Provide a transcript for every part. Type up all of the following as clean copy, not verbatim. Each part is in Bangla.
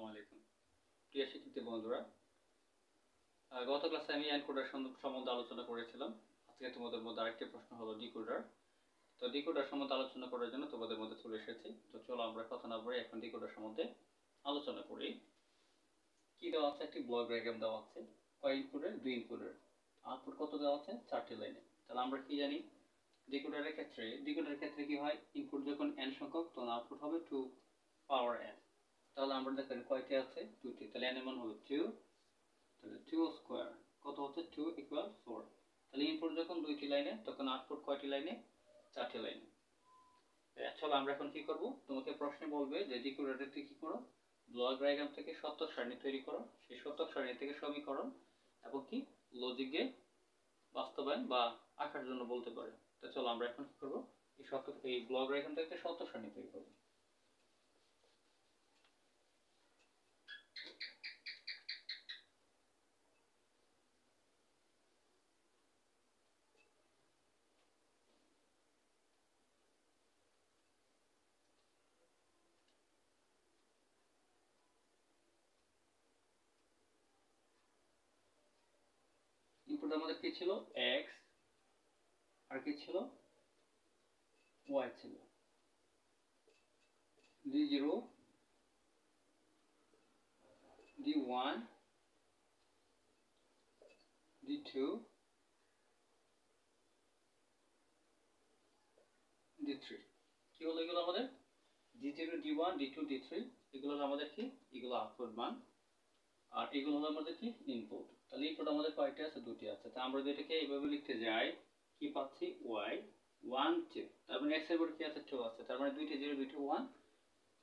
আসসালামু আলাইকুম প্রিয় শিক্ষার্থী বন্ধুরা, গত ক্লাসে আমি এনকোডার সম্বন্ধে আলোচনা করেছিলাম। আজকে তোমাদের মধ্যে আরেকটি প্রশ্ন হলো ডিকোডার। তো ডিকোডার সম্বন্ধে আলোচনা করার জন্য তোমাদের মধ্যে চলে এসেছি। তো চলো আমরা কথা না বলে এখন ডিকোডার সম্বন্ধে আলোচনা করি। কি দেওয়া আছে? একটি ব্লক ডায়াগ্রাম দেওয়া আছে, কয় ইনপুটের? 2 ইনপুটের। আউটপুট কত দেওয়া আছে? 4টি লাইনে। তাহলে আমরা কি জানি ডিকোডারের ক্ষেত্রে কি হয়, ইনপুট যখন n সংখ্যক তখন আউটপুট হবে 2 পাওয়ার n। তাহলে আমরা দেখেন কয়টি আছে? 2টি। তাহলে n এর মান হবে 2, তাহলে 2 স্কয়ার কত হচ্ছে? 2 ইকুয়াল 4। তাহলে ইনপুট যখন 2টি লাইনে তখন আউটপুট কয়টি লাইনে? 4টি লাইনে। চলো আমরা এখন কি করব, তোমাকে প্রশ্নে বলবে যে ডিকোডারটি কি করো, ব্লক ডায়াগ্রাম থেকে শতক সারণী তৈরি করো, সেই শতক সারণী থেকে সমীকরণ এবং কি লজিকে বাস্তবায়ন বা আঁকার জন্য বলতে পারে। তো চলো আমরা এখন কি করব, এই ব্লক ডায়াগ্রাম থেকে শতক সারণী তৈরি করব। ইনপুট আমাদের কি ছিল? x, আর কি ছিল? y ছিল। d0, d1, d2, d3। কি হলো এগুলো আমাদের? d0, d1, d2, d3 এগুলো হলো আমাদের কি? এগুলো আউটপুট মান। আর এগুলো হলো আমাদের কি? ইনপুট। তাহলে ইনপুট আমাদের কয়টি আছে? দুটি আছে। তা আমরা যেটাকে এইভাবে লিখতে যাই, কি পাচ্ছি? y 1 2। তার মানে x এর উপর কি আছে? 2 আছে। তার মানে দুইটা 0 দুইটা 1,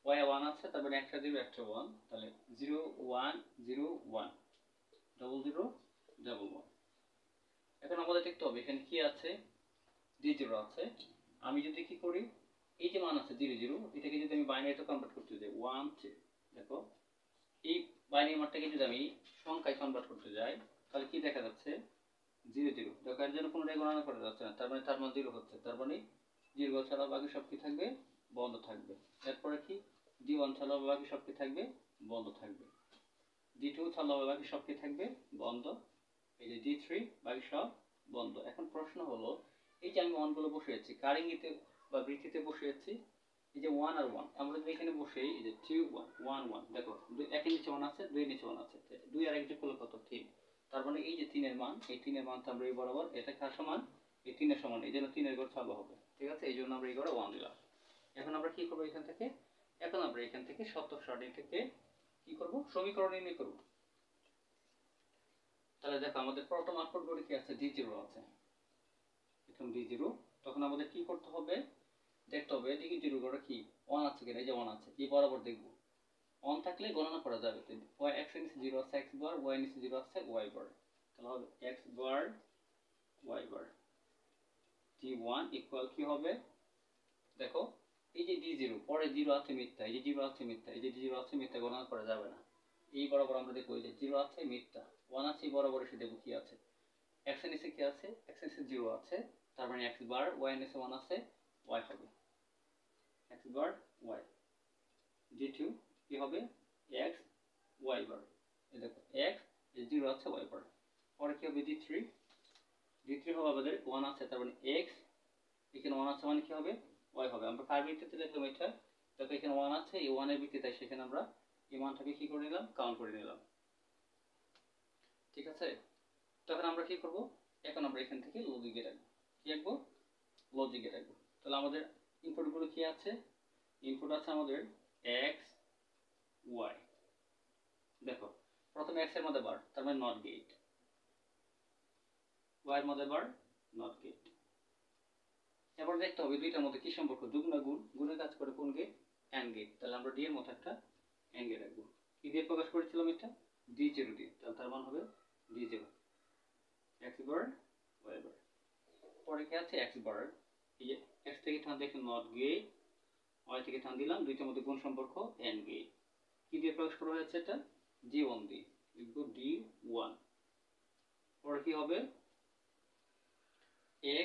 y এ 1 আছে, তার মানে একটা 0 একটা 1। তাহলে 0 1 0 1 0 0 1 1। এখন আমাদের দেখতে হবে এখানে কি আছে? d0 আছে। আমি যদি কি করি, এই যে মান আছে 0 0, এটাকে যদি আমি বাইনারিতে কনভার্ট করতে যাই 1 2, দেখো এই বাইনারি মানটাকে যদি আমি সংখ্যায় কনভার্ট করতে যাই তাহলে কি দেখা যাচ্ছে? 0 0। দেখো এর জন্য কোনোটাই গণনা করা যাচ্ছে না, তার মানে তার মান 0 হচ্ছে। তার মানে দীর্ঘ ছাড়া বাকি সব কি থাকবে? বন্ধ থাকবে। এরপরে কি? d1 ছাড়া বাকি সব কি থাকবে? বন্ধ থাকবে। d2 ছাড়া বাকি সব কি থাকবে? বন্ধ। এই যে d3 বাকি সব বন্ধ। এখন প্রশ্ন হলো, এই যে আমি মানগুলো বসিয়েছি কার ইঙ্গিতে বা বৃত্তিতে বসিয়েছি? এই যে 1 আর 1 আমরা যদি এখানে বসেই, এই যে 2 1 1 1, দেখো একের নিচে 1 আছে, 2 এর নিচে 1 আছে, 2 আর 1 যোগ করলে কত? 3। তার মানে এই যে 3 এর মান, এই 3 এর মান আমরা এই বরাবর, এটা কার সমান? এই 3 এর সমান। এই জন্য 3 এর ঘর চালু হবে, ঠিক আছে? এই জন্য আমরা এই ঘরে 1 দিলাম। এখন আমরা কি করব এখান থেকে? এখন আমরা এখান থেকে শতক সারণী থেকে কি করব? সমীকরণ নির্ণয় করব। তাহলে দেখো আমাদের প্রথম আউটপুট বলে কি আছে? d0 আছে। এখন d0, তখন আমাদের কি করতে হবে? দেখতে হবে এদিকে 0 ঘরে কি 1 আছে কিনা। এই যে 1 আছে, এই বরাবর দেখব। 1 থাকলে গণনা করা যাবে। তো y x এর নিচে 0 আছে, x বার, y এর নিচে 0 আছে, y বার। তাহলে হবে x বার y বার। d1 ইকুয়াল কি হবে? দেখো এই যে d0 পরে 0 আছে মিথ্যা, এই যে 0 আছে মিথ্যা, এই যে 0 আছে মিথ্যা, গণনা করা যাবে না। এই বরাবর আমরা দেখব এই যে 0 আছে মিথ্যা, 1 আছে, এই বরাবর এসে দেখব কি আছে। x এর নিচে কি আছে? x এর নিচে 0 আছে, তার মানে x বার, y এর নিচে 1 আছে, y হবে x বার y। d2 কি হবে? x y বার। এই দেখো x, এই 0 আছে, y বার। পরে কি হবে? d3 হবে আমাদের 1 আছে, তার মানে x, এখানে 1 আছে মানে কি হবে? y হবে। আমরা কার ভিত্তিতে লিখলাম এটা? দেখো এখানে 1 আছে, এই 1 এর ভিত্তিতে সেখানে আমরা এই মানটাকে কি করে নিলাম? কাউন্ট করে নিলাম, ঠিক আছে? তখন আমরা কি করব? এখন আমরা এখান থেকে লজিকে রাখবো। কি রাখবো? লজিকে রাখবো। তাহলে আমাদের ইনপুটগুলো কি আছে? ইনপুট আছে আমাদের x y। দেখো প্রথমে x এর মধ্যে বার, তার মানে নট গেট, y এর মধ্যে বার, নট গেট। এবার দেখতে হবে দুইটার মধ্যে কি সম্পর্ক, যোগ না গুণ? গুণের কাজ করে কোন গেট? And gate. তাহলে আমরা ডি এর মতো একটা এন্ড গেট রাখবো। কি দিয়ে প্রকাশ করেছিলাম এটা? d0 দিয়ে। তাহলে তার মান হবে d0 x বার y বার। পরে কি আছে? x বার, এই যে x থেকে টান দেখে নট গেট, y থেকে টান দিলাম, দুইটার মধ্যে কোন সম্পর্ক? AND gate. কি দিয়ে প্রকাশ করা হয়েছে এটা? d1 দিয়ে, লিখবো d1। পরে কি হবে?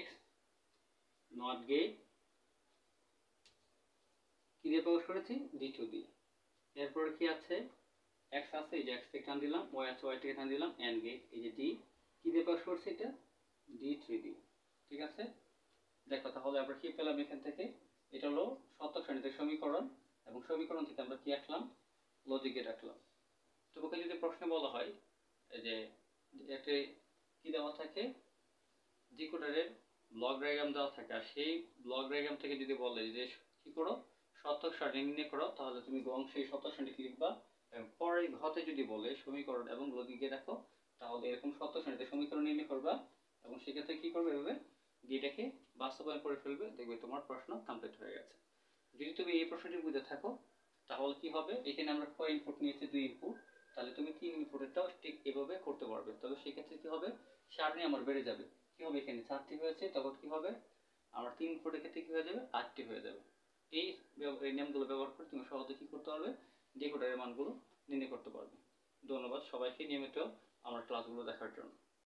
x নট গেট, কি দিয়ে প্রকাশ করেছি? d2 দিয়ে। এরপর কি আছে? x আছে, এই যে x থেকে টান দিলাম, y আছে, y থেকে টান দিলাম, and গেট এই যে d কি দিয়ে প্রকাশ করছি, এটা d3 দিয়ে। ঠিক আছে, দেখো তাহলে আমরা কি পেলাম এখান থেকে, এটা হলো শতক সারণীর সমীকরণ, এবং সমীকরণ থেকে আমরা কি রাখলাম, লজিক গেট রাখলাম। তোমাকে যদি প্রশ্নে বলা হয় যে একটা কি দেওয়া থাকে, ডিকোডারের ব্লক ডায়াগ্রাম দেওয়া থাকে, আর সেই ব্লক ডায়াগ্রাম থেকে যদি বলে যে কি করো, শতক সারণী নির্ণয় করো, তাহলে তুমি সেই শতক সারণীটি লিখবা। এবং পরে ঘতে যদি বলে সমীকরণ এবং লজিকে রাখো, তাহলে এরকম শতক সারণীতে সমীকরণ নির্ণয় করবা, এবং সেক্ষেত্রে কি করবে, এভাবে গেটাকে বাস্তবায়ন করে ফেলবে, দেখবে তোমার প্রশ্ন কমপ্লিট হয়ে গেছে। যদি তুমি এই প্রশ্নটি বুঝে থাকো, তাহলে কি হবে, এখানে আমরা কয় ইনপুট নিয়েছি, 2 ইনপুট, তাহলে তুমি 3 ইনপুটেরটাও ঠিক এভাবে করতে পারবে। তবে সেক্ষেত্রে কি হবে, সারণী আমার বেড়ে যাবে। কি হবে, এখানে 4টি হয়েছে, তখন কি হবে, আমার 3 ইনপুটের ক্ষেত্রে কি হয়ে যাবে, 8টি হয়ে যাবে। এই নিয়মগুলো ব্যবহার করে তুমি সহজে কি করতে পারবে, ডিকোডারের মানগুলো নির্ণয় করতে পারবে। ধন্যবাদ সবাইকে নিয়মিত আমার ক্লাসগুলো দেখার জন্য।